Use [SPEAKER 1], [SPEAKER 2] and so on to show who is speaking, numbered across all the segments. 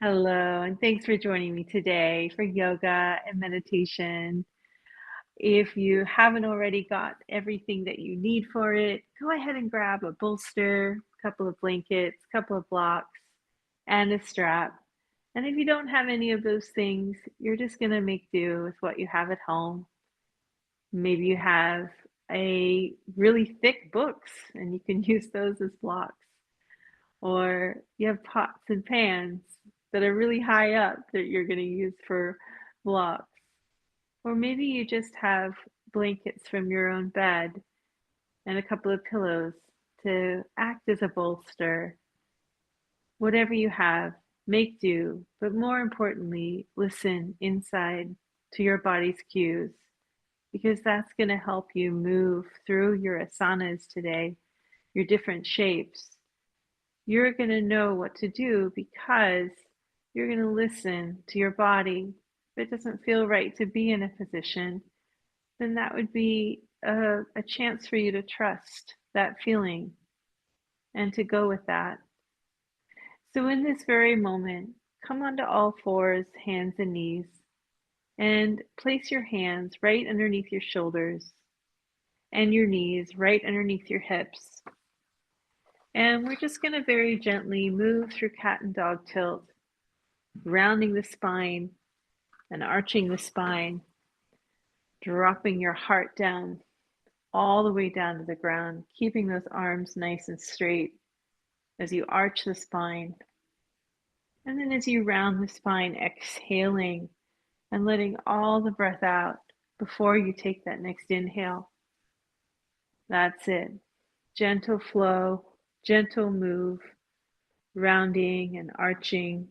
[SPEAKER 1] Hello, and thanks for joining me today for yoga and meditation. If you haven't already got everything that you need for it, go ahead and grab a bolster, a couple of blankets, a couple of blocks, and a strap. And if you don't have any of those things, you're just going to make do with what you have at home. Maybe you have a really thick books and you can use those as blocks. Or you have pots and pans that are really high up that you're going to use for blocks. Or maybe you just have blankets from your own bed and a couple of pillows to act as a bolster. Whatever you have, make do, but more importantly, listen inside to your body's cues because that's going to help you move through your asanas today, your different shapes. You're going to know what to do because you're going to listen to your body. If it doesn't feel right to be in a position, then that would be a chance for you to trust that feeling and to go with that. So, in this very moment, come onto all fours, hands and knees, and place your hands right underneath your shoulders and your knees right underneath your hips. And we're just going to very gently move through cat and dog tilt, rounding the spine and arching the spine, dropping your heart down all the way down to the ground, keeping those arms nice and straight as you arch the spine. And then as you round the spine, exhaling and letting all the breath out before you take that next inhale. That's it. Gentle flow, gentle move, rounding and arching,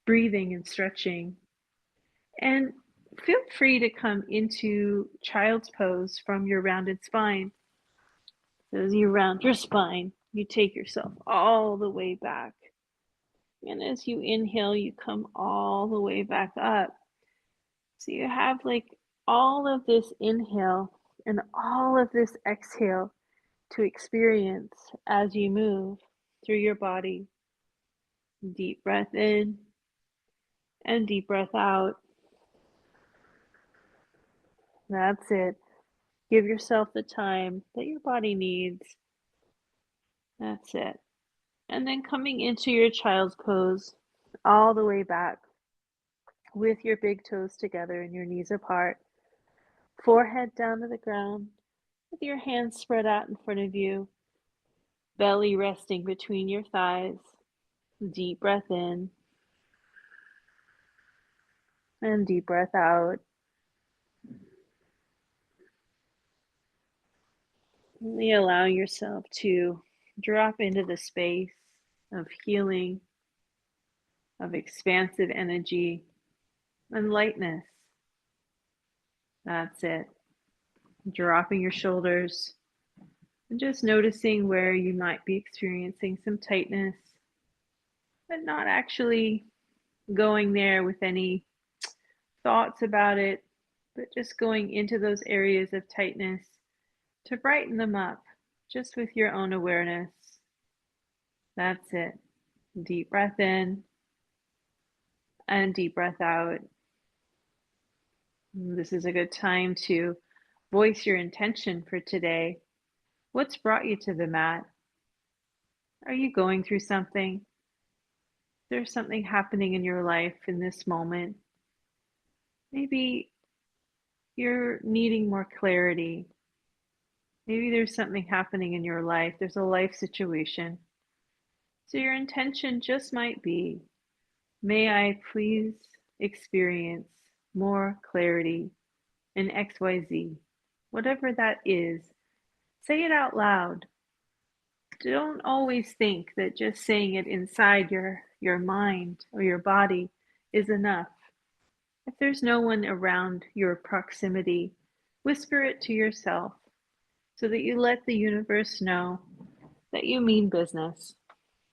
[SPEAKER 1] breathing and stretching. And feel free to come into child's pose from your rounded spine. So as you round your spine, you take yourself all the way back. And as you inhale, you come all the way back up. So you have like all of this inhale and all of this exhale to experience as you move through your body. Deep breath in and deep breath out. That's it. Give yourself the time that your body needs. That's it. And then coming into your child's pose all the way back with your big toes together and your knees apart, forehead down to the ground, with your hands spread out in front of you, belly resting between your thighs. Deep breath in and deep breath out. Really allowing yourself to drop into the space of healing, of expansive energy, and lightness. That's it. Dropping your shoulders and just noticing where you might be experiencing some tightness, but not actually going there with any thoughts about it, but just going into those areas of tightness to brighten them up just with your own awareness. That's it. Deep breath in and deep breath out. This is a good time to voice your intention for today. What's brought you to the mat? Are you going through something? Is there something happening in your life in this moment? Maybe you're needing more clarity. Maybe there's something happening in your life. There's a life situation. So your intention just might be, may I please experience more clarity in XYZ, whatever that is. Say it out loud. Don't always think that just saying it inside your mind or your body is enough. If there's no one around your proximity, whisper it to yourself so that you let the universe know that you mean business,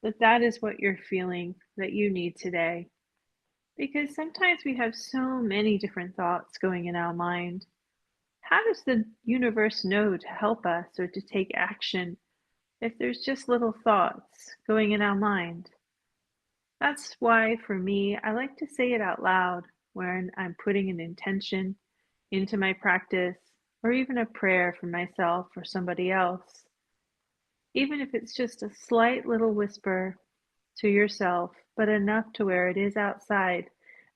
[SPEAKER 1] that that is what you're feeling that you need today. Because sometimes we have so many different thoughts going in our mind. How does the universe know to help us or to take action if there's just little thoughts going in our mind? That's why, for me, I like to say it out loud when I'm putting an intention into my practice, or even a prayer for myself or somebody else. Even if it's just a slight little whisper to yourself, but enough to where it is outside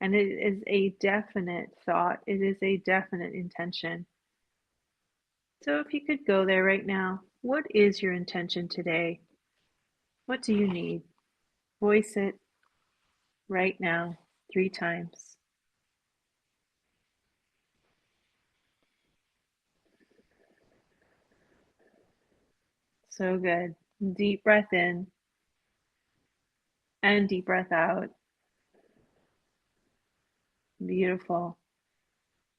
[SPEAKER 1] and it is a definite thought, it is a definite intention. So if you could go there right now, what is your intention today? What do you need? Voice it right now, 3 times. So good. Deep breath in and deep breath out. Beautiful.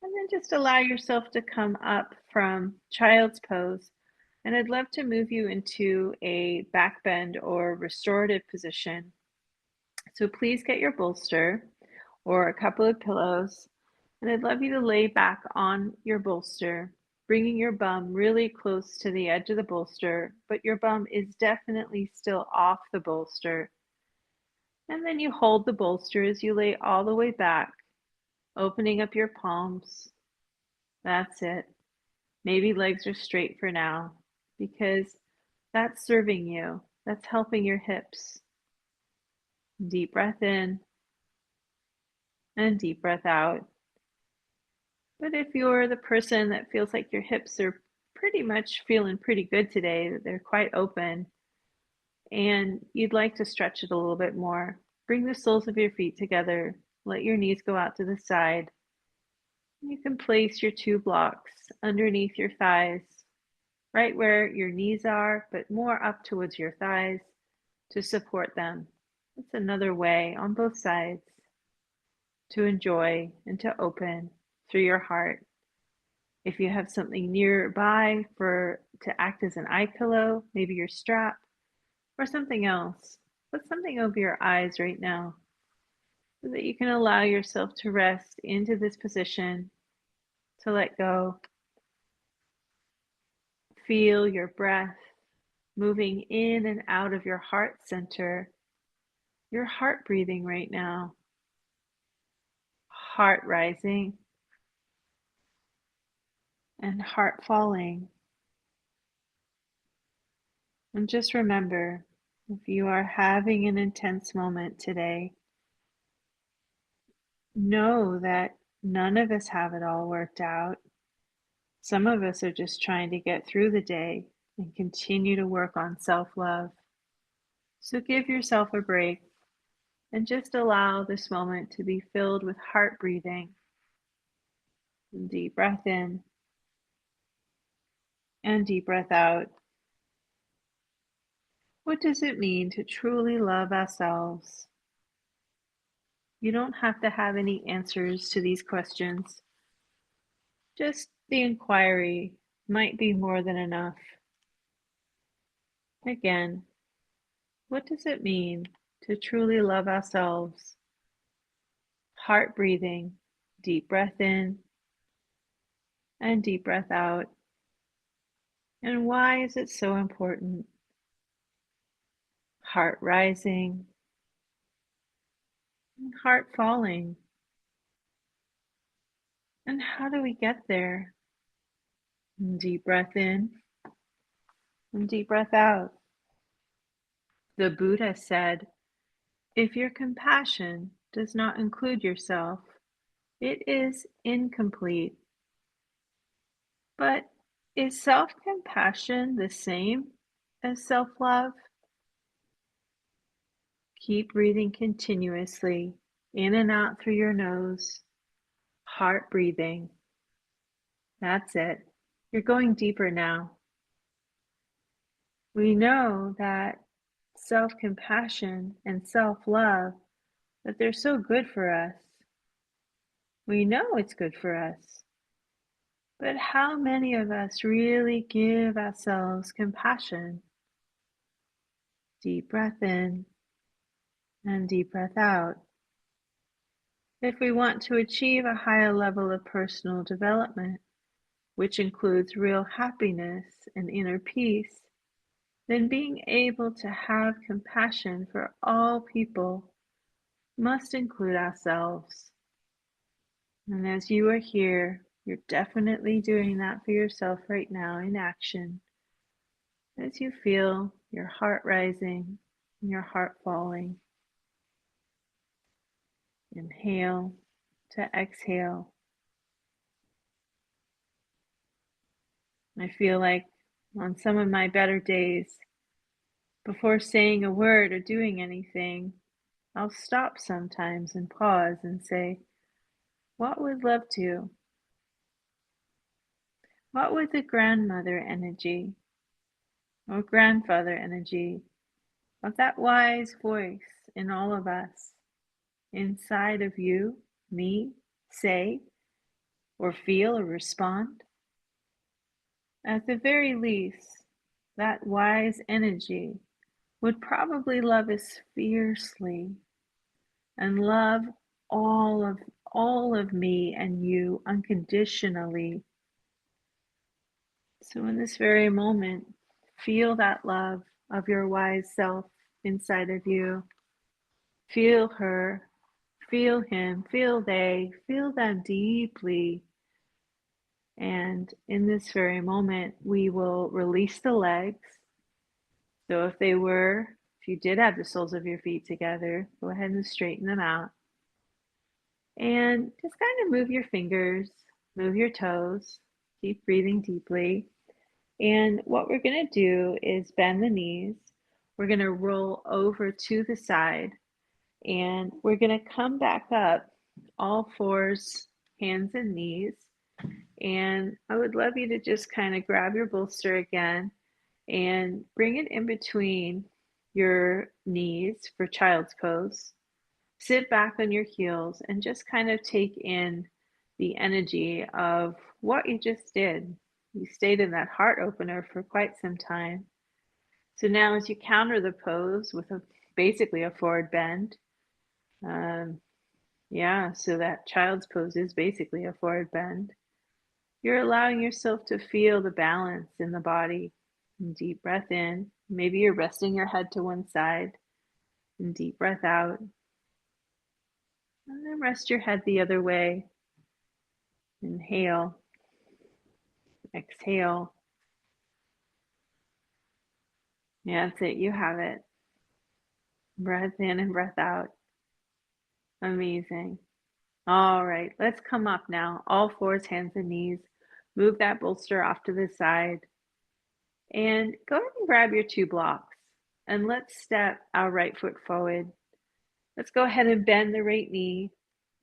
[SPEAKER 1] And then just allow yourself to come up from child's pose. And I'd love to move you into a back bend or restorative position. So please get your bolster or a couple of pillows. And I'd love you to lay back on your bolster, bringing your bum really close to the edge of the bolster, but your bum is definitely still off the bolster. And then you hold the bolster as you lay all the way back, opening up your palms. That's it. Maybe legs are straight for now because that's serving you. That's helping your hips. Deep breath in and deep breath out. But if you're the person that feels like your hips are pretty much feeling pretty good today, that they're quite open, and you'd like to stretch it a little bit more, bring the soles of your feet together, let your knees go out to the side. You can place your 2 blocks underneath your thighs, right where your knees are, but more up towards your thighs to support them. That's another way on both sides to enjoy and to open through your heart. If you have something nearby to act as an eye pillow, maybe your strap or something else, put something over your eyes right now so that you can allow yourself to rest into this position, to let go. Feel your breath moving in and out of your heart center, your heart breathing right now, heart rising and heart falling. And just remember, if you are having an intense moment today, know that none of us have it all worked out. Some of us are just trying to get through the day and continue to work on self-love. So give yourself a break and just allow this moment to be filled with heart breathing. Deep breath in and deep breath out. What does it mean to truly love ourselves? You don't have to have any answers to these questions. Just the inquiry might be more than enough. Again, what does it mean to truly love ourselves? Heart breathing, deep breath in and deep breath out. And why is it so important? Heart rising and heart falling. And how do we get there? Deep breath in and deep breath out. The Buddha said, if your compassion does not include yourself, it is incomplete. But is self-compassion the same as self-love? Keep breathing continuously, in and out through your nose, heart breathing. That's it. You're going deeper now. We know that self-compassion and self-love, that they're so good for us. We know it's good for us. But how many of us really give ourselves compassion? Deep breath in and deep breath out. If we want to achieve a higher level of personal development, which includes real happiness and inner peace, then being able to have compassion for all people must include ourselves. And as you are here, you're definitely doing that for yourself right now in action. As you feel your heart rising and your heart falling, inhale to exhale. I feel like on some of my better days, before saying a word or doing anything, I'll stop sometimes and pause and say, what would love to? What would the grandmother energy or grandfather energy of that wise voice in all of us, inside of you, me, say, or feel or respond? At the very least, that wise energy would probably love us fiercely and love all of all of me and you unconditionally. So in this very moment, feel that love of your wise self inside of you. Feel her, feel him, feel they, feel them deeply. And in this very moment, we will release the legs. So if you did have the soles of your feet together, go ahead and straighten them out. And just kind of move your fingers, move your toes, keep breathing deeply. And what we're going to do is bend the knees. We're going to roll over to the side and we're going to come back up, all fours, hands and knees. And I would love you to just kind of grab your bolster again and bring it in between your knees for child's pose. Sit back on your heels and just kind of take in the energy of what you just did. You stayed in that heart opener for quite some time. So now as you counter the pose with basically a forward bend, so that child's pose is basically a forward bend. You're allowing yourself to feel the balance in the body. And deep breath in. Maybe you're resting your head to one side. And deep breath out. And then rest your head the other way. Inhale. Exhale. Yeah, that's it. You have it. Breath in and breath out. Amazing. All right, let's come up now. All fours, hands and knees. Move that bolster off to the side. And go ahead and grab your 2 blocks. And let's step our right foot forward. Let's go ahead and bend the right knee.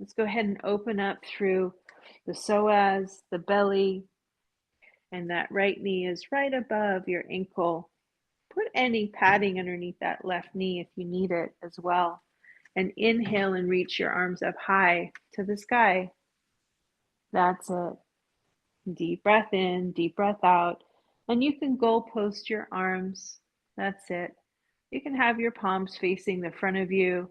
[SPEAKER 1] Let's go ahead and open up through the psoas, the belly, and that right knee is right above your ankle. Put any padding underneath that left knee if you need it as well. And inhale and reach your arms up high to the sky. That's it. Deep breath in, deep breath out. And you can goalpost your arms. That's it. You can have your palms facing the front of you.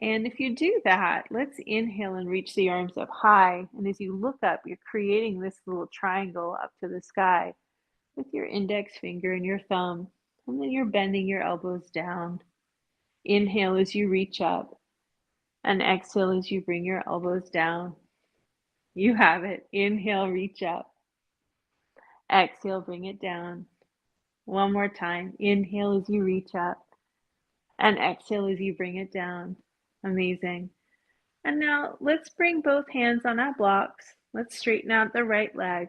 [SPEAKER 1] And if you do that, let's inhale and reach the arms up high. And as you look up, you're creating this little triangle up to the sky with your index finger and your thumb. And then you're bending your elbows down. Inhale as you reach up. And exhale as you bring your elbows down. You have it. Inhale, reach up. Exhale, bring it down. One more time. Inhale as you reach up. And exhale as you bring it down. Amazing. And now let's bring both hands on our blocks. Let's straighten out the right leg.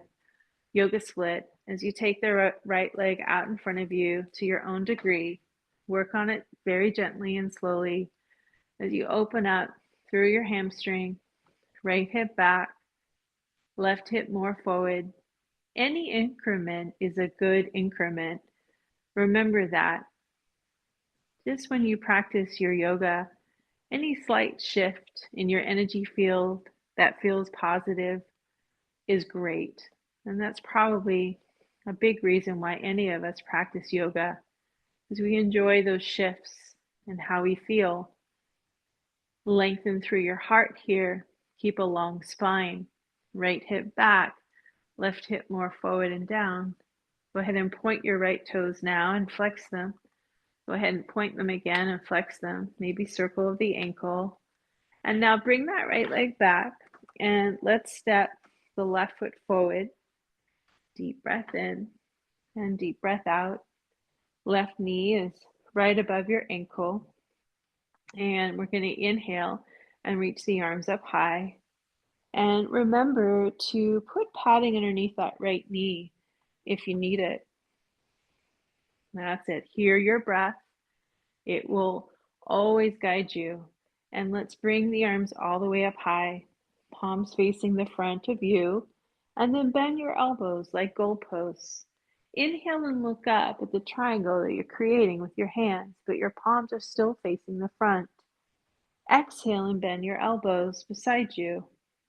[SPEAKER 1] Yoga split. As you take the right leg out in front of you to your own degree, work on it very gently and slowly. As you open up through your hamstring, right hip back, left hip more forward. Any increment is a good increment. Remember that. Just when you practice your yoga, any slight shift in your energy field that feels positive is great. And that's probably a big reason why any of us practice yoga, is we enjoy those shifts and how we feel. Lengthen through your heart here. Keep a long spine. Right hip back, left hip more forward and down. Go ahead and point your right toes now and flex them. Go ahead and point them again and flex them. Maybe circle of the ankle. And now bring that right leg back and let's step the left foot forward. Deep breath in and deep breath out. Left knee is right above your ankle. And we're going to inhale and reach the arms up high. And remember to put padding underneath that right knee if you need it. That's it. Hear your breath. It will always guide you. And let's bring the arms all the way up high, palms facing the front of you, and then bend your elbows like goalposts. Inhale and look up at the triangle that you're creating with your hands, but your palms are still facing the front. Exhale and bend your elbows beside you.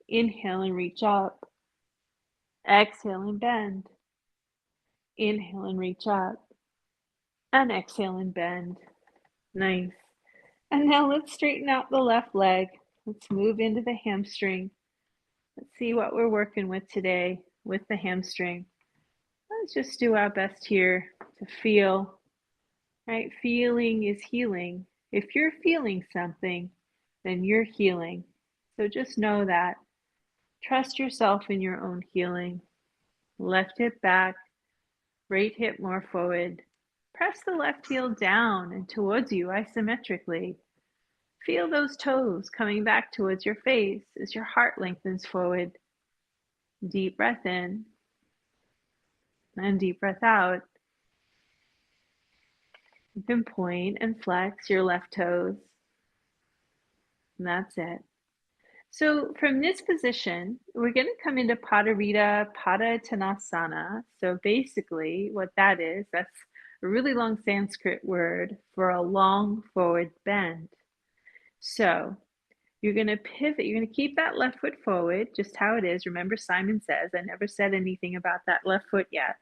[SPEAKER 1] Inhale and reach up. Exhale and bend. Inhale and reach up. And exhale and bend. Nice. And now let's straighten out the left leg. Let's move into the hamstring. Let's see what we're working with today with the hamstring. Let's just do our best here to feel, right? Feeling is healing. If you're feeling something, then you're healing. So just know that. Trust yourself in your own healing. Left hip back, right hip more forward. Press the left heel down and towards you isometrically. Feel those toes coming back towards your face as your heart lengthens forward. Deep breath in and deep breath out. You can point and flex your left toes. And that's it. So from this position, we're going to come into Padarita Padottanasana. So basically what that is, that's a really long Sanskrit word for a long forward bend. So you're going to pivot. You're going to keep that left foot forward, just how it is. Remember, Simon says, I never said anything about that left foot yet.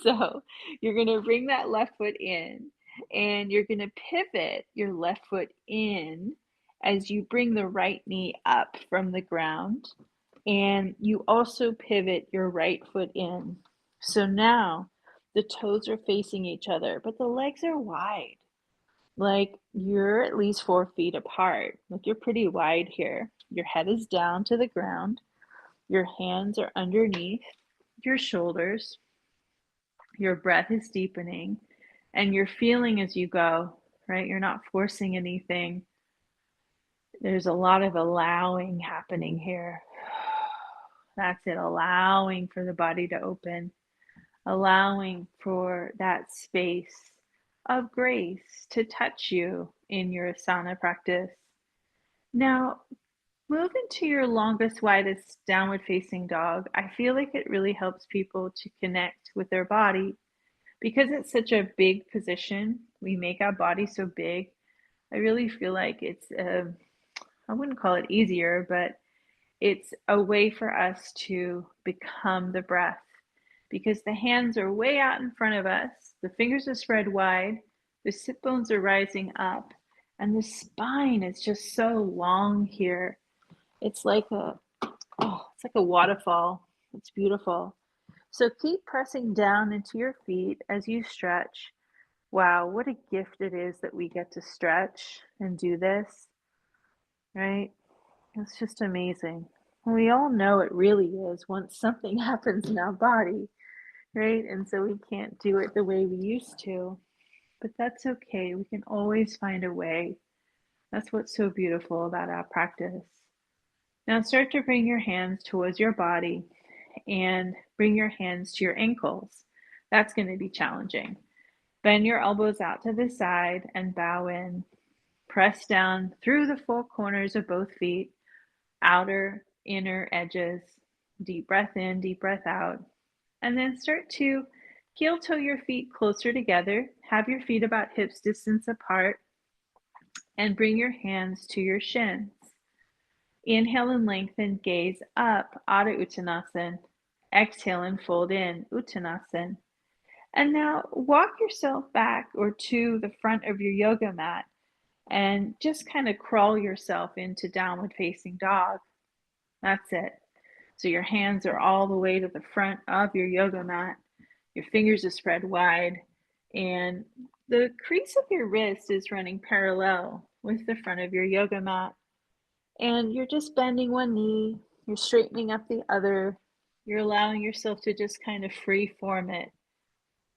[SPEAKER 1] So you're going to bring that left foot in and you're going to pivot your left foot in as you bring the right knee up from the ground. And you also pivot your right foot in. So now the toes are facing each other, but the legs are wide. Like you're at least 4 feet apart. Like you're pretty wide here. Your head is down to the ground. Your hands are underneath your shoulders. Your breath is deepening and you're feeling as you go, right? You're not forcing anything. There's a lot of allowing happening here. That's it, allowing for the body to open, allowing for that space of grace to touch you in your asana practice. Now, move into your longest, widest downward facing dog. I feel like it really helps people to connect with their body because it's such a big position. We make our body so big. I really feel like it's, I wouldn't call it easier, but it's a way for us to become the breath because the hands are way out in front of us. The fingers are spread wide. The sit bones are rising up and the spine is just so long here. It's like it's like a waterfall. It's beautiful. So keep pressing down into your feet as you stretch. Wow, what a gift it is that we get to stretch and do this, right? It's just amazing. We all know it really is once something happens in our body, right? And so we can't do it the way we used to. But that's okay. We can always find a way. That's what's so beautiful about our practice. Now start to bring your hands towards your body and bring your hands to your ankles. That's going to be challenging. Bend your elbows out to the side and bow in. Press down through the 4 corners of both feet, outer, inner edges. Deep breath in, deep breath out. And then start to heel toe your feet closer together. Have your feet about hips distance apart and bring your hands to your shins. Inhale and lengthen, gaze up, Adho Uttanasana. Exhale and fold in, Uttanasana. And now walk yourself back or to the front of your yoga mat and just kind of crawl yourself into downward facing dog. That's it. So your hands are all the way to the front of your yoga mat. Your fingers are spread wide and the crease of your wrist is running parallel with the front of your yoga mat. And you're just bending one knee, you're straightening up the other, you're allowing yourself to just kind of free form it.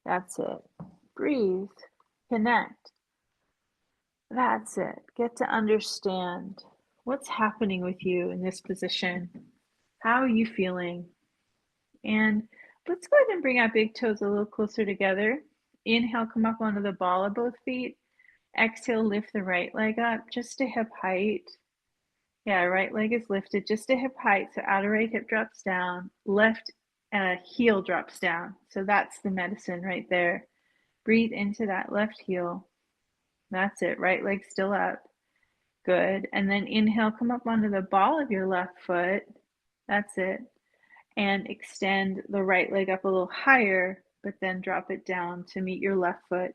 [SPEAKER 1] That's it. Breathe, connect. That's it. Get to understand what's happening with you in this position. How are you feeling? And let's go ahead and bring our big toes a little closer together. Inhale, come up onto the ball of both feet. Exhale, lift the right leg up just to hip height. Yeah, right leg is lifted just to hip height. So outer right hip drops down, left heel drops down. So that's the medicine right there. Breathe into that left heel. That's it. Right leg still up. Good. And then inhale, come up onto the ball of your left foot. That's it. And extend the right leg up a little higher, but then drop it down to meet your left foot.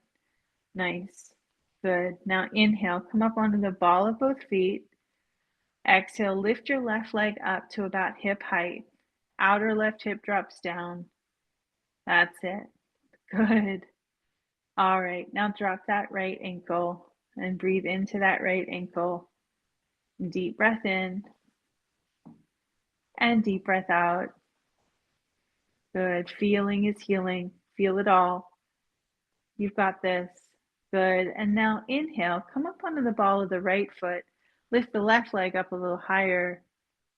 [SPEAKER 1] Nice. Good. Now inhale, come up onto the ball of both feet. Exhale, lift your left leg up to about hip height. Outer left hip drops down. That's it. Good. All right. Now drop that right ankle and breathe into that right ankle. Deep breath in and deep breath out. Good. Feeling is healing. Feel it all. You've got this. Good. And now inhale, come up onto the ball of the right foot. Lift the left leg up a little higher,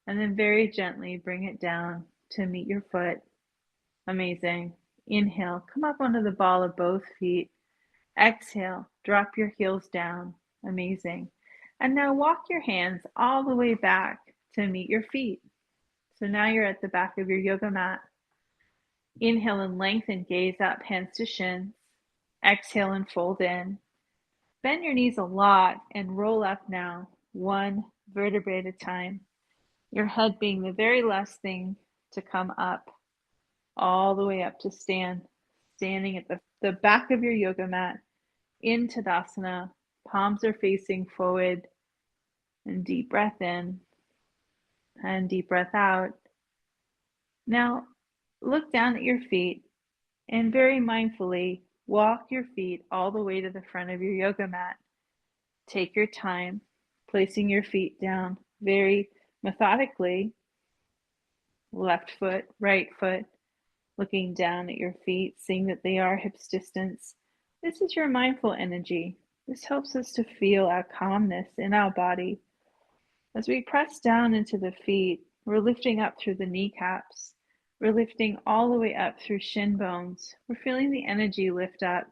[SPEAKER 1] and then very gently bring it down to meet your foot. Amazing. Inhale, come up onto the ball of both feet. Exhale, drop your heels down. Amazing. And now walk your hands all the way back to meet your feet. So now you're at the back of your yoga mat. Inhale and lengthen, gaze up, hands to shins. Exhale and fold in. Bend your knees a lot and roll up now, one vertebrae at a time. Your head being the very last thing to come up, all the way up to standing at the back of your yoga mat in Tadasana. Palms are facing forward, and deep breath in and deep breath out. Now look down at your feet and very mindfully walk your feet all the way to the front of your yoga mat. Take your time, placing your feet down very methodically. Left foot, right foot, looking down at your feet, seeing that they are hips distance. This is your mindful energy. This helps us to feel our calmness in our body. As we press down into the feet, we're lifting up through the kneecaps. We're lifting all the way up through shin bones. We're feeling the energy lift up.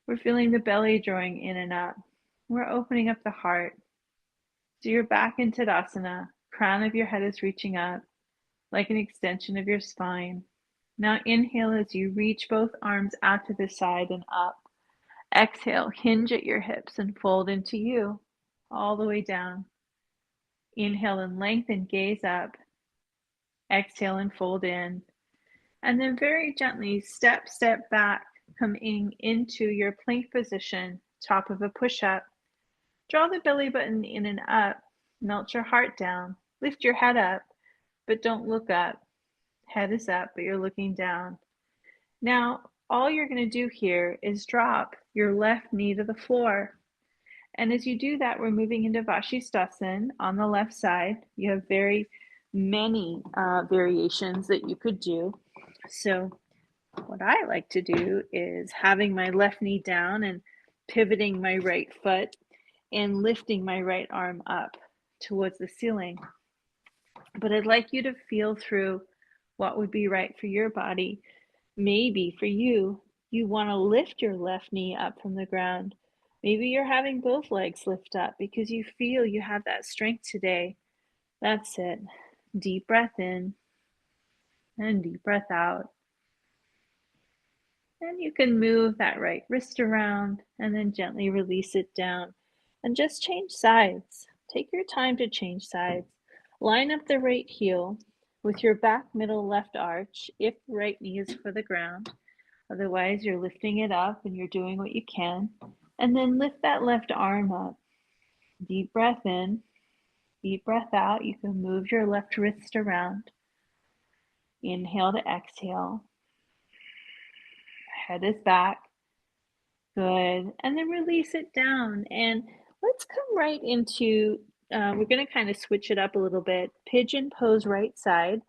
[SPEAKER 1] We're feeling the belly drawing in and up. We're opening up the heart. So you're back in Tadasana. Crown of your head is reaching up like an extension of your spine. Now inhale as you reach both arms out to the side and up. Exhale, hinge at your hips and fold into you, all the way down. Inhale and lengthen, gaze up. Exhale and fold in. And then very gently step back, coming into your plank position, top of a push-up. Draw the belly button in and up. Melt your heart down. Lift your head up, but don't look up. Head is up, but you're looking down. Now, all you're going to do here is drop your left knee to the floor. And as you do that, we're moving into Vashisthasana on the left side. You have very many variations that you could do. So what I like to do is having my left knee down and pivoting my right foot and lifting my right arm up towards the ceiling. But I'd like you to feel through what would be right for your body. Maybe for you, you want to lift your left knee up from the ground. Maybe you're having both legs lift up because you feel you have that strength today. That's it. Deep breath in and deep breath out. And you can move that right wrist around and then gently release it down. And just change sides. Take your time to change sides. Line up the right heel with your back middle left arch if the right knee is for the ground. Otherwise, you're lifting it up and you're doing what you can. And then lift that left arm up. Deep breath in, deep breath out. You can move your left wrist around. Inhale to exhale. Head is back. Good. And then release it down. And let's come right into we're going to kind of switch it up a little bit. Pigeon pose right side.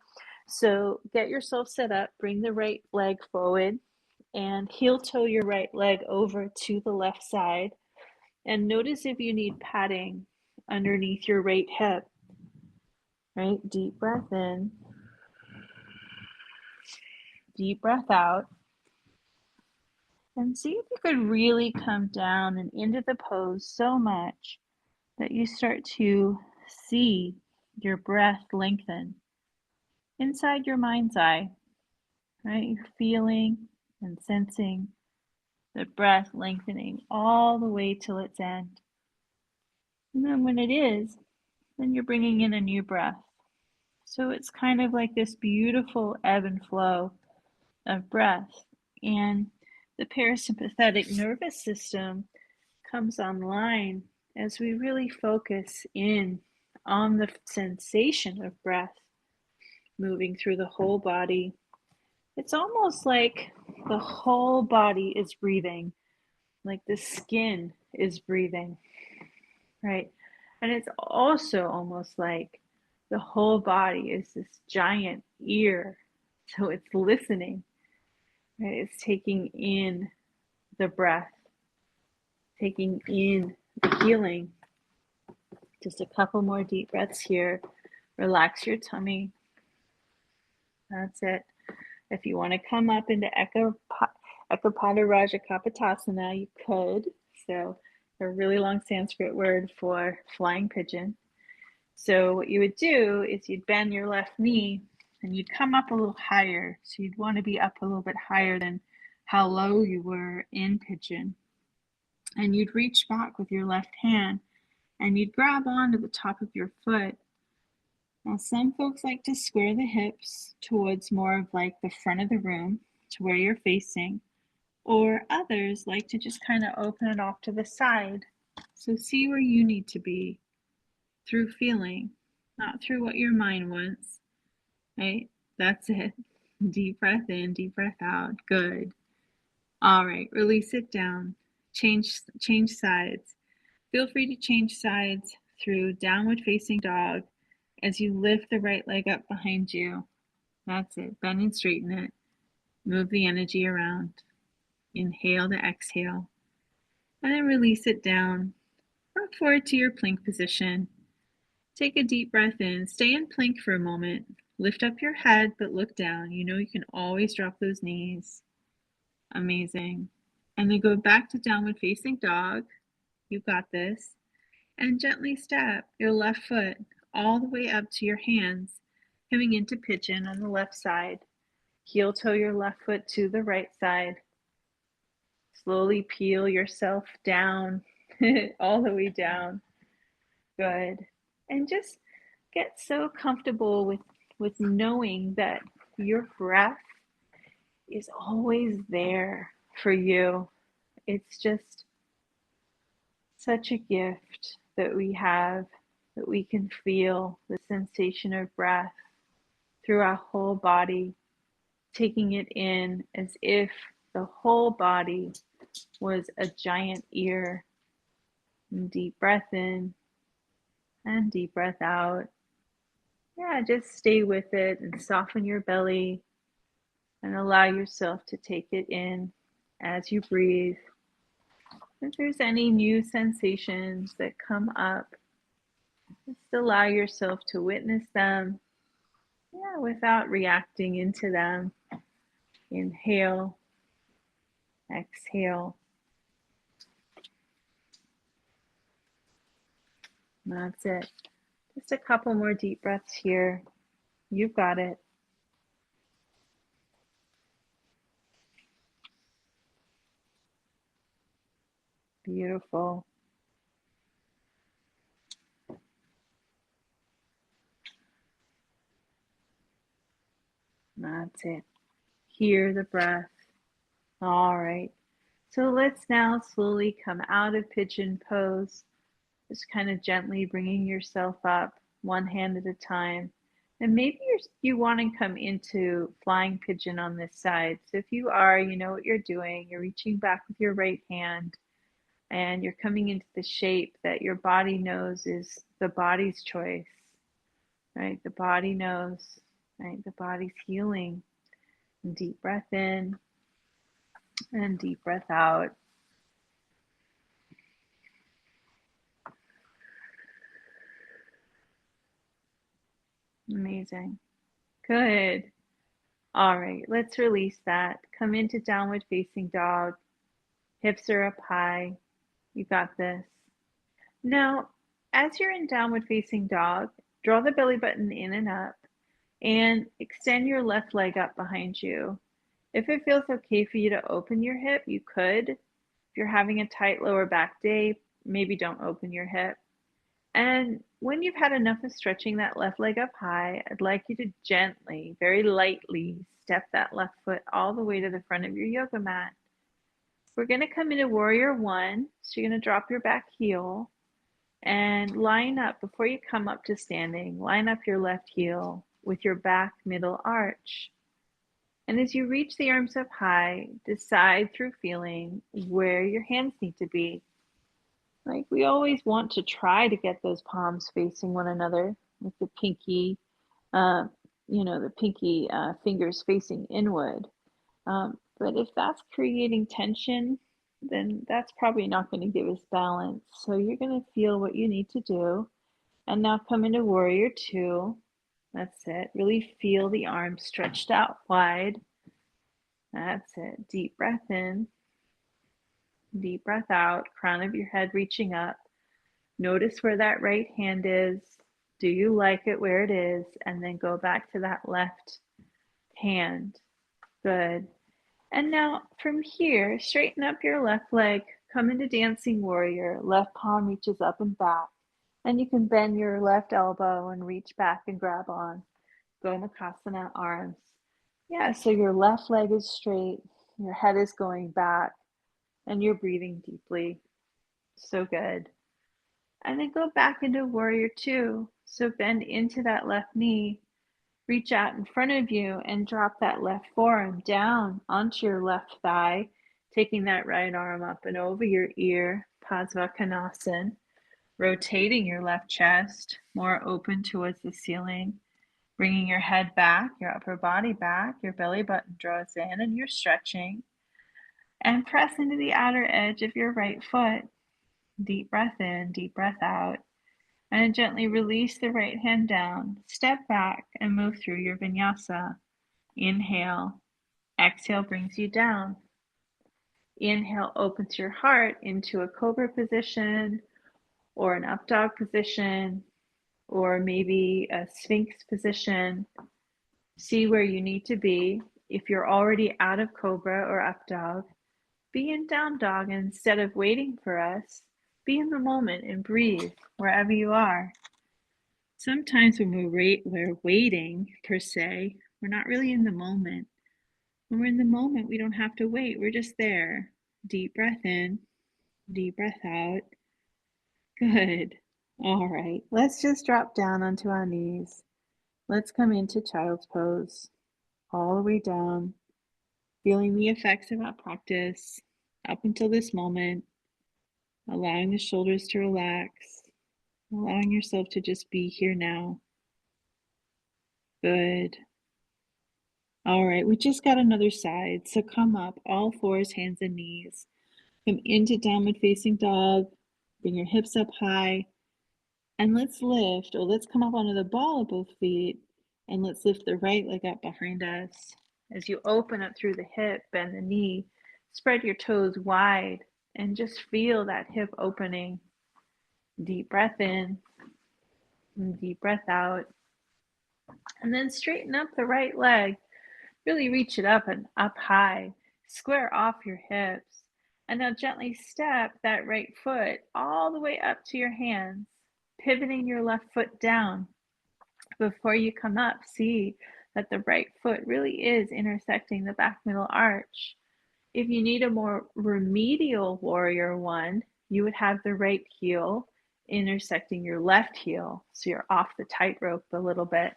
[SPEAKER 1] So get yourself set up, bring the right leg forward, and heel toe your right leg over to the left side. And notice if you need padding underneath your right hip. Right? Deep breath in, deep breath out. And see if you could really come down and into the pose so much that you start to see your breath lengthen inside your mind's eye, right? You're feeling and sensing the breath lengthening all the way till its end. And then when it is, then you're bringing in a new breath. So it's kind of like this beautiful ebb and flow of breath. And the parasympathetic nervous system comes online as we really focus in on the sensation of breath moving through the whole body. It's almost like the whole body is breathing, like the skin is breathing, right? And it's also almost like the whole body is this giant ear, so it's listening, right? It's taking in the breath, taking in the healing. Just a couple more deep breaths here. Relax your tummy. That's it. If you want to come up into Ekapada Raja Kapotasana, you could. So a really long Sanskrit word for flying pigeon. So what you would do is you'd bend your left knee and you'd come up a little higher. So you'd want to be up a little bit higher than how low you were in pigeon. And you'd reach back with your left hand and you'd grab onto the top of your foot. Now, some folks like to square the hips towards more of like the front of the room to where you're facing, or others like to just kind of open it off to the side. So see where you need to be through feeling, not through what your mind wants, right? That's it. Deep breath in, deep breath out. Good. All right, release it down. Change sides. Feel free to change sides through downward facing dog as you lift the right leg up behind you. That's it. Bend and straighten it. Move the energy around. Inhale to exhale. And then release it down. Rock forward to your plank position. Take a deep breath in. Stay in plank for a moment. Lift up your head, but look down. You know you can always drop those knees. Amazing. And then go back to downward facing dog. You got this. And gently step your left foot all the way up to your hands, coming into pigeon on the left side. Heel toe your left foot to the right side. Slowly peel yourself down, all the way down. Good. And just get so comfortable with knowing that your breath is always there for you. It's just such a gift that we have, that we can feel the sensation of breath through our whole body, taking it in as if the whole body was a giant ear. And deep breath in and deep breath out. Yeah, just stay with it and soften your belly and allow yourself to take it in as you breathe. If there's any new sensations that come up, just allow yourself to witness them, without reacting into them. Inhale, exhale. That's it. Just a couple more deep breaths here. You've got it. Beautiful. That's it. Hear the breath. All right. So let's now slowly come out of pigeon pose. Just kind of gently bringing yourself up, one hand at a time. And maybe you want to come into flying pigeon on this side. So if you are, you know what you're doing. You're reaching back with your right hand and you're coming into the shape that your body knows is the body's choice, right? The body knows, right? The body's healing. Deep breath in and deep breath out. Amazing. Good. All right, let's release that. Come into downward facing dog. Hips are up high. You got this. Now, as you're in downward facing dog, draw the belly button in and up and extend your left leg up behind you. If it feels okay for you to open your hip, you could. If you're having a tight lower back day, maybe don't open your hip. And when you've had enough of stretching that left leg up high, I'd like you to gently, very lightly, step that left foot all the way to the front of your yoga mat. We're going to come into warrior one. So you're going to drop your back heel and line up before you come up to standing. Line up your left heel with your back middle arch. And as you reach the arms up high, decide through feeling where your hands need to be. Like we always want to try to get those palms facing one another with the pinky, fingers facing inward. But if that's creating tension, then that's probably not going to give us balance. So you're going to feel what you need to do. And now come into warrior two. That's it. Really feel the arms stretched out wide. That's it. Deep breath in. Deep breath out. Crown of your head reaching up. Notice where that right hand is. Do you like it where it is? And then go back to that left hand. Good. And now from here, straighten up your left leg. Come into dancing warrior. Left palm reaches up and back. And you can bend your left elbow and reach back and grab on. Gomukhasana arms. Yeah, so your left leg is straight. Your head is going back. And you're breathing deeply. So good. And then go back into warrior two. So bend into that left knee. Reach out in front of you and drop that left forearm down onto your left thigh, taking that right arm up and over your ear, Padmakonasana, rotating your left chest, more open towards the ceiling, bringing your head back, your upper body back, your belly button draws in and you're stretching. And press into the outer edge of your right foot. Deep breath in, deep breath out. And gently release the right hand down. Step back and move through your vinyasa. Inhale. Exhale brings you down. Inhale opens your heart into a cobra position or an up dog position or maybe a sphinx position. See where you need to be. If you're already out of cobra or up dog, be in down dog, and instead of waiting for us, be in the moment and breathe wherever you are. Sometimes when we're waiting, per se, we're not really in the moment. When we're in the moment, we don't have to wait. We're just there. Deep breath in, deep breath out. Good. All right, let's just drop down onto our knees. Let's come into child's pose, all the way down, feeling the effects of our practice up until this moment, allowing the shoulders to relax, allowing yourself to just be here now. Good. All right, we just got another side. So come up, all fours, hands and knees. Come into downward facing dog. Bring your hips up high. And let's lift, or let's come up onto the ball of both feet. And let's lift the right leg up behind us. As you open up through the hip, bend the knee. Spread your toes wide and just feel that hip opening. Deep breath in and deep breath out. And then straighten up the right leg. Really reach it up and up high. Square off your hips. And now gently step that right foot all the way up to your hands, pivoting your left foot down. Before you come up, see that the right foot really is intersecting the back middle arch. If you need a more remedial warrior one, you would have the right heel intersecting your left heel, so you're off the tightrope a little bit.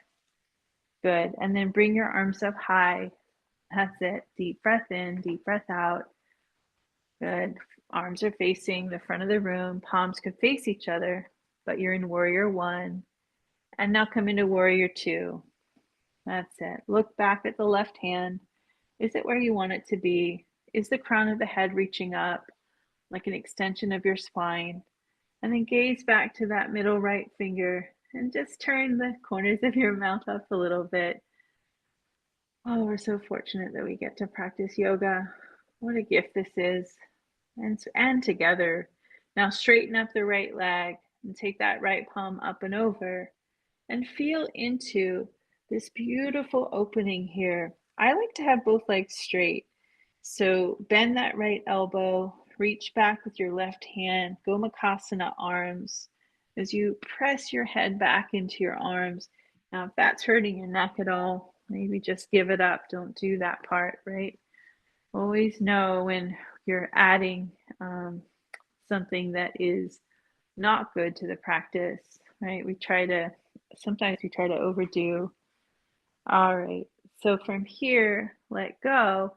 [SPEAKER 1] Good. And then bring your arms up high. That's it. Deep breath in, deep breath out. Good. Arms are facing the front of the room. Palms could face each other, but you're in warrior one. And now come into warrior two. That's it. Look back at the left hand. Is it where you want it to be? Is the crown of the head reaching up like an extension of your spine? And then gaze back to that middle right finger and just turn the corners of your mouth up a little bit. Oh, we're so fortunate that we get to practice yoga. What a gift this is. And together. Now straighten up the right leg and take that right palm up and over and feel into this beautiful opening here. I like to have both legs straight. So bend that right elbow, reach back with your left hand, Gomukhasana arms as you press your head back into your arms. Now, if that's hurting your neck at all, maybe just give it up. Don't do that part, right? Always know when you're adding something that is not good to the practice, right? Sometimes we try to overdo. All right, so from here, let go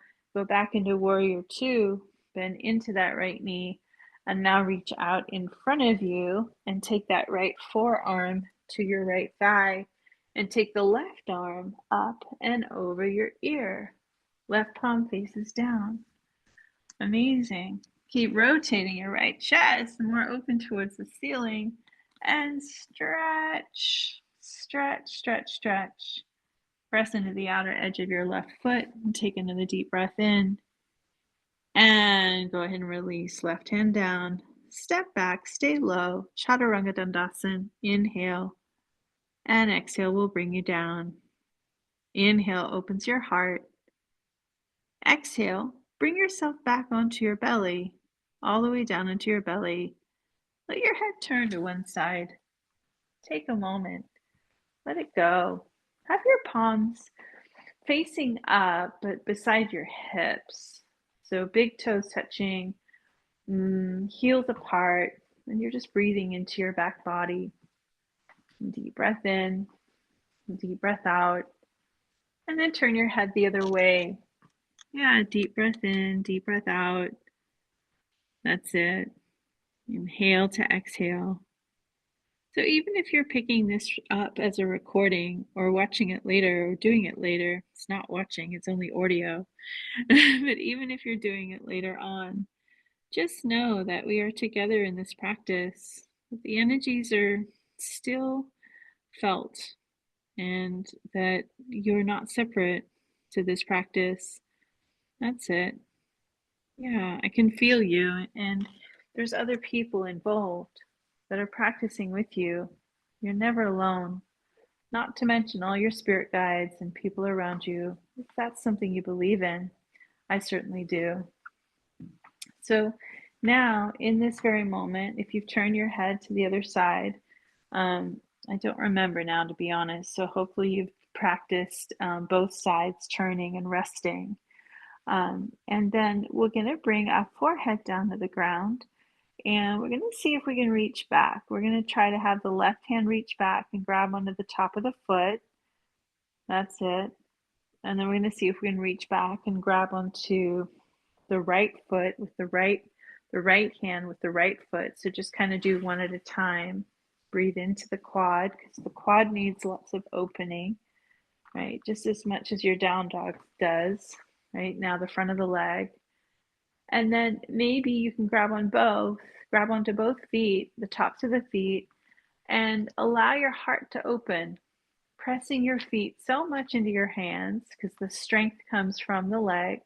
[SPEAKER 1] back into warrior two, bend into that right knee, and now reach out in front of you and take that right forearm to your right thigh and take the left arm up and over your ear. Left palm faces down. Amazing. Keep rotating your right chest, more open towards the ceiling, and stretch, stretch, stretch, stretch. Press into the outer edge of your left foot and take another deep breath in. And go ahead and release. Left hand down. Step back, stay low. Chaturanga Dandasana. Inhale. And exhale will bring you down. Inhale opens your heart. Exhale, bring yourself back onto your belly, all the way down into your belly. Let your head turn to one side. Take a moment. Let it go. Have your palms facing up, but beside your hips. So big toes touching, heels apart, and you're just breathing into your back body. Deep breath in, deep breath out, and then turn your head the other way. Yeah, deep breath in, deep breath out. That's it. Inhale to exhale. So even if you're picking this up as a recording or watching it later or doing it later, it's not watching, it's only audio. But even if you're doing it later on, just know that we are together in this practice. The energies are still felt and that you're not separate to this practice. That's it. Yeah, I can feel you, and there's other people involved that are practicing with you. You're never alone, not to mention all your spirit guides and people around you. If that's something you believe in, I certainly do. So now, in this very moment, if you've turned your head to the other side, I don't remember now, to be honest. So hopefully you've practiced both sides turning and resting. And then we're going to bring our forehead down to the ground, and we're going to see if we can reach back. We're going to try to have the left hand reach back and grab onto the top of the foot. That's it. And then we're going to see if we can reach back and grab onto the right foot with the right hand with the right foot. So just kind of do one at a time. Breathe into the quad, because the quad needs lots of opening, right? Just as much as your down dog does, right? Now the front of the leg. And then maybe you can grab onto both feet, the tops of the feet, and allow your heart to open, pressing your feet so much into your hands, because the strength comes from the legs,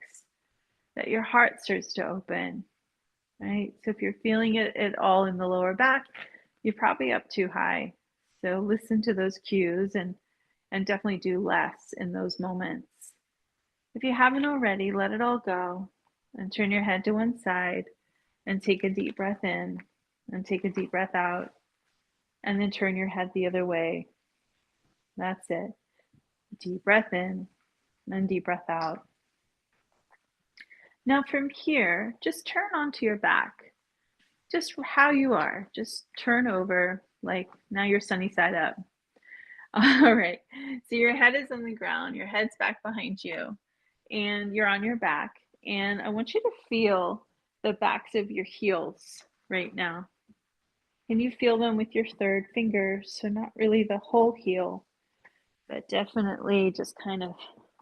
[SPEAKER 1] that your heart starts to open, right? So if you're feeling it at all in the lower back, you're probably up too high. So listen to those cues and definitely do less in those moments. If you haven't already, let it all go and turn your head to one side and take a deep breath in and take a deep breath out, and then turn your head the other way. That's it. Deep breath in and deep breath out. Now from here, just turn onto your back, just how you are. Just turn over, like now you're sunny side up. All right, so your head is on the ground, your head's back behind you, and you're on your back. And I want you to feel the backs of your heels right now. Can you feel them with your third finger? So not really the whole heel, but definitely just kind of,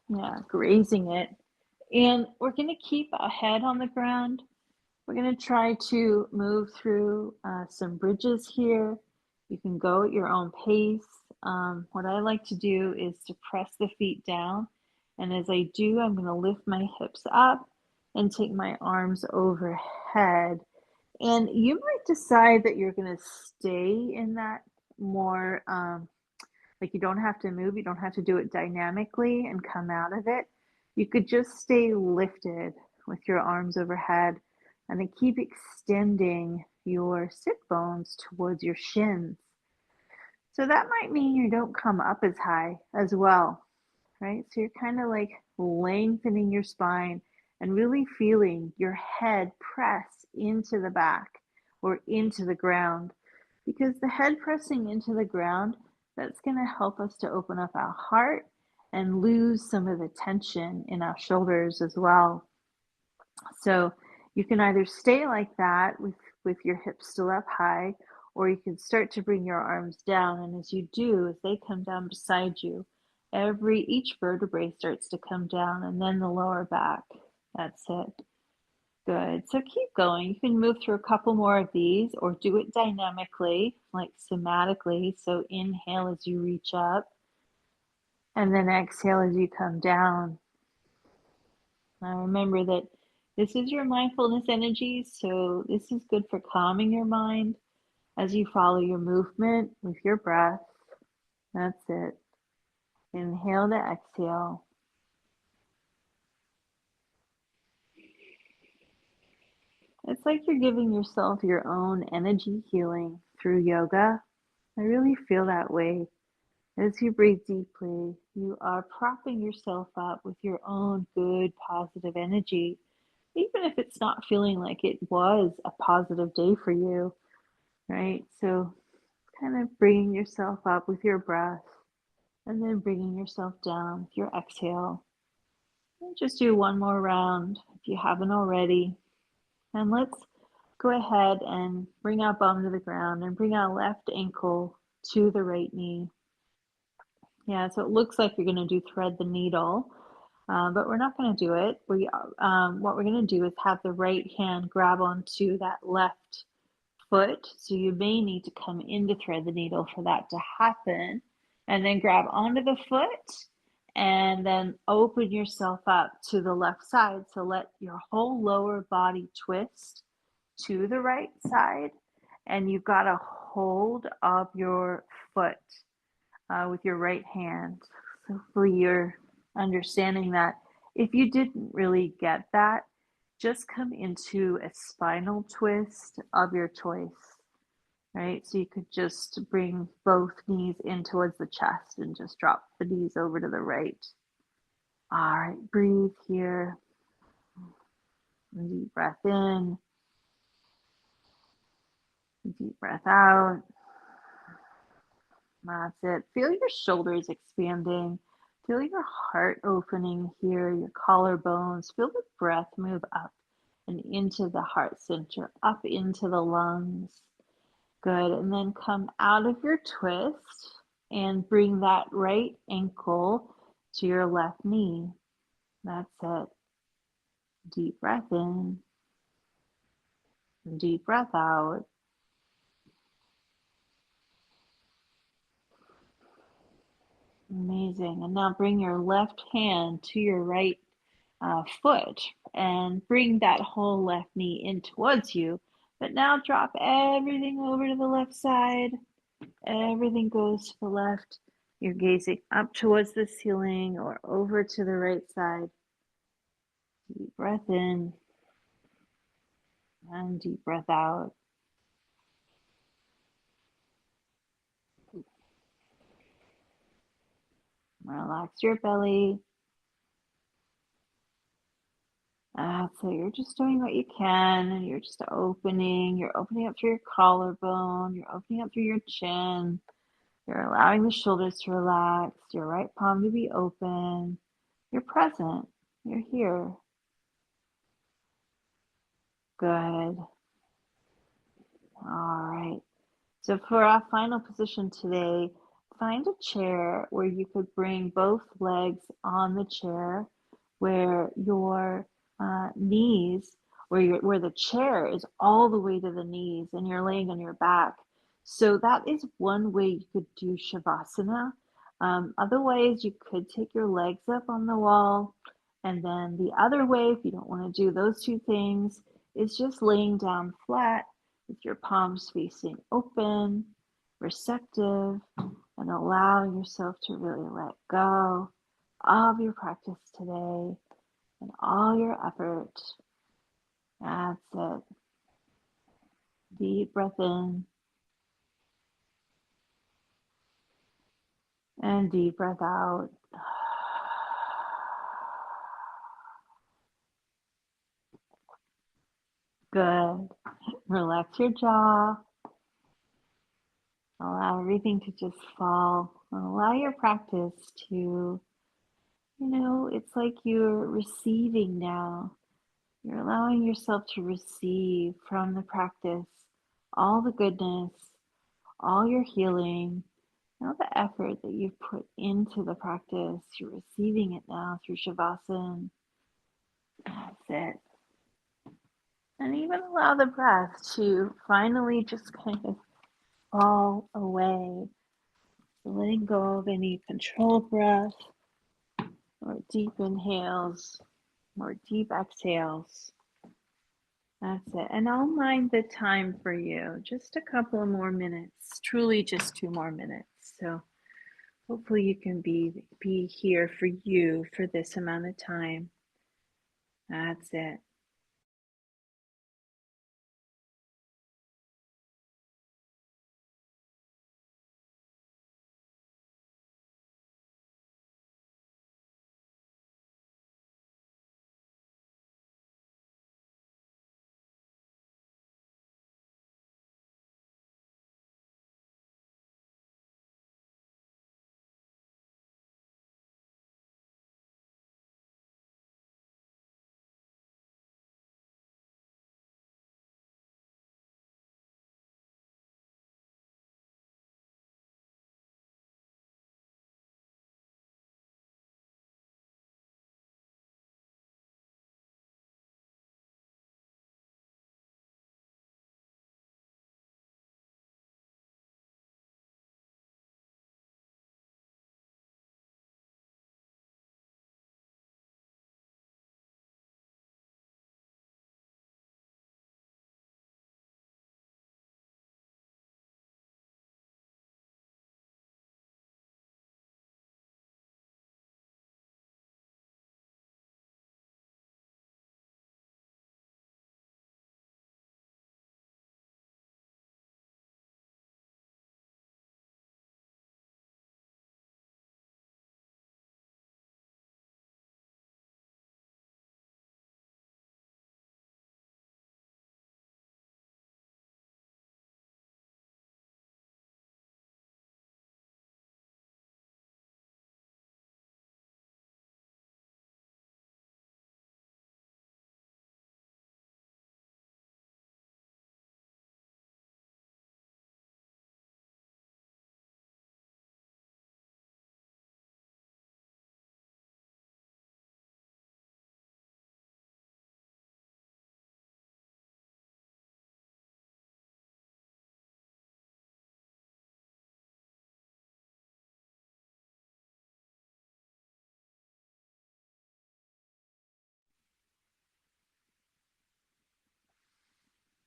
[SPEAKER 1] yeah, grazing it. And we're going to keep a head on the ground. We're going to try to move through some bridges here. You can go at your own pace. What I like to do is to press the feet down. And as I do, I'm going to lift my hips up and take my arms overhead. And you might decide that you're going to stay in that more, like you don't have to move, you don't have to do it dynamically and come out of it. You could just stay lifted with your arms overhead and then keep extending your sit bones towards your shins. So that might mean you don't come up as high as well, right? So you're kind of like lengthening your spine and really feeling your head press into the back or into the ground. Because the head pressing into the ground, that's going to help us to open up our heart and lose some of the tension in our shoulders as well. So you can either stay like that with your hips still up high, or you can start to bring your arms down. And as you do, as they come down beside you, each vertebrae starts to come down, and then the lower back. That's it. Good. So keep going. You can move through a couple more of these or do it dynamically, like somatically. So inhale as you reach up, and then exhale as you come down. Now remember that this is your mindfulness energy, so this is good for calming your mind as you follow your movement with your breath. That's it. Inhale to exhale. It's like you're giving yourself your own energy healing through yoga. I really feel that way. As you breathe deeply, you are propping yourself up with your own good, positive energy, even if it's not feeling like it was a positive day for you, right? So kind of bringing yourself up with your breath and then bringing yourself down with your exhale. And just do one more round if you haven't already. And let's go ahead and bring our bum to the ground and bring our left ankle to the right knee. Yeah, so it looks like you're going to do thread the needle, but we're not going to do it. What we're going to do is have the right hand grab onto that left foot. So you may need to come in to thread the needle for that to happen, and then grab onto the foot and then open yourself up to the left side. So let your whole lower body twist to the right side, and you've got a hold of your foot with your right hand. So hopefully you're understanding that. If you didn't really get that, just come into a spinal twist of your choice, right? So you could just bring both knees in towards the chest and just drop the knees over to the right. All right, breathe here. Deep breath in. Deep breath out. That's it. Feel your shoulders expanding. Feel your heart opening here, your collarbones. Feel the breath move up and into the heart center, up into the lungs. Good. And then come out of your twist and bring that right ankle to your left knee. That's it. Deep breath in. Deep breath out. Amazing. And now bring your left hand to your right foot and bring that whole left knee in towards you. But now drop everything over to the left side. Everything goes to the left. You're gazing up towards the ceiling or over to the right side. Deep breath in and deep breath out. Relax your belly. So you're just doing what you can, and you're just opening. You're opening up through your collarbone. You're opening up through your chin. You're allowing the shoulders to relax, your right palm to be open. You're present. You're here. Good. All right. So for our final position today, find a chair where you could bring both legs on the chair, where your knees, where the chair is all the way to the knees, and you're laying on your back. So that is one way you could do Shavasana. Otherwise, you could take your legs up on the wall, and then the other way, if you don't want to do those two things, is just laying down flat with your palms facing open, receptive, and allow yourself to really let go of your practice today and all your effort. That's it. Deep breath in and deep breath out. Good. Relax your jaw. Allow everything to just fall. Allow your practice to, it's like you're receiving now. You're allowing yourself to receive from the practice all the goodness, all your healing, all the effort that you've put into the practice. You're receiving it now through Shavasana. That's it. And even allow the breath to finally just kind of fall away. Letting go of any controlled breath or deep inhales or deep exhales. That's it. And I'll mind the time for you. Just a couple of more minutes. Truly just 2 more minutes. So hopefully you can be here for you for this amount of time. That's it.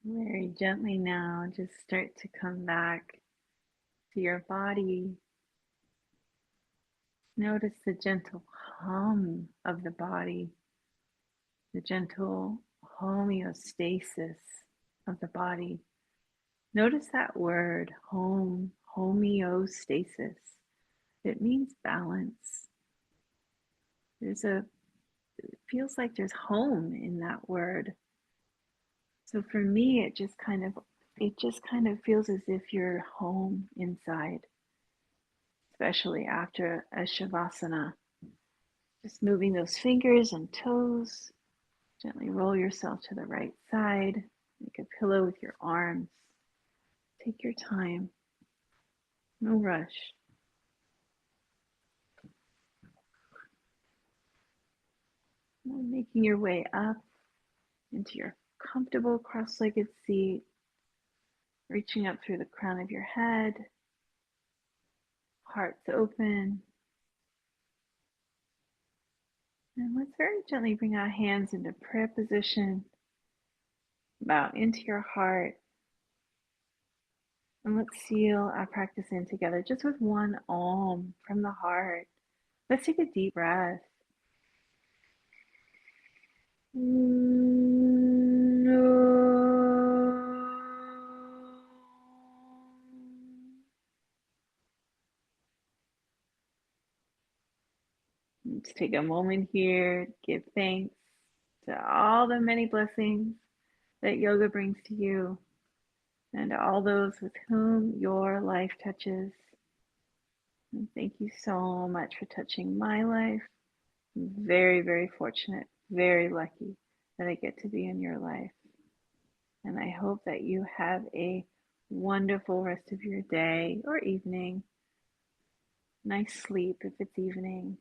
[SPEAKER 1] Very gently now, just start to come back to your body. Notice the gentle hum of the body, the gentle homeostasis of the body. Notice that word, homeostasis. It means balance. It feels like there's home in that word. So for me, it just kind of feels as if you're home inside, especially after a shavasana. Just moving those fingers and toes, Gently roll yourself to the right side. Make a pillow with your arms. Take your time. No rush. And making your way up into your comfortable cross-legged seat, reaching up through the crown of your head, heart's open. And let's very gently bring our hands into prayer position, bow into your heart, and let's seal our practice in together just with one Om from the heart. Let's take a deep breath. Let's take a moment here, give thanks to all the many blessings that yoga brings to you and to all those with whom your life touches. And thank you so much for touching my life. I'm very, very fortunate, very lucky that I get to be in your life. And I hope that you have a wonderful rest of your day or evening. Nice sleep if it's evening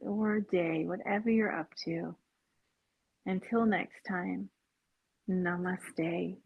[SPEAKER 1] or day, whatever you're up to. Until next time, namaste.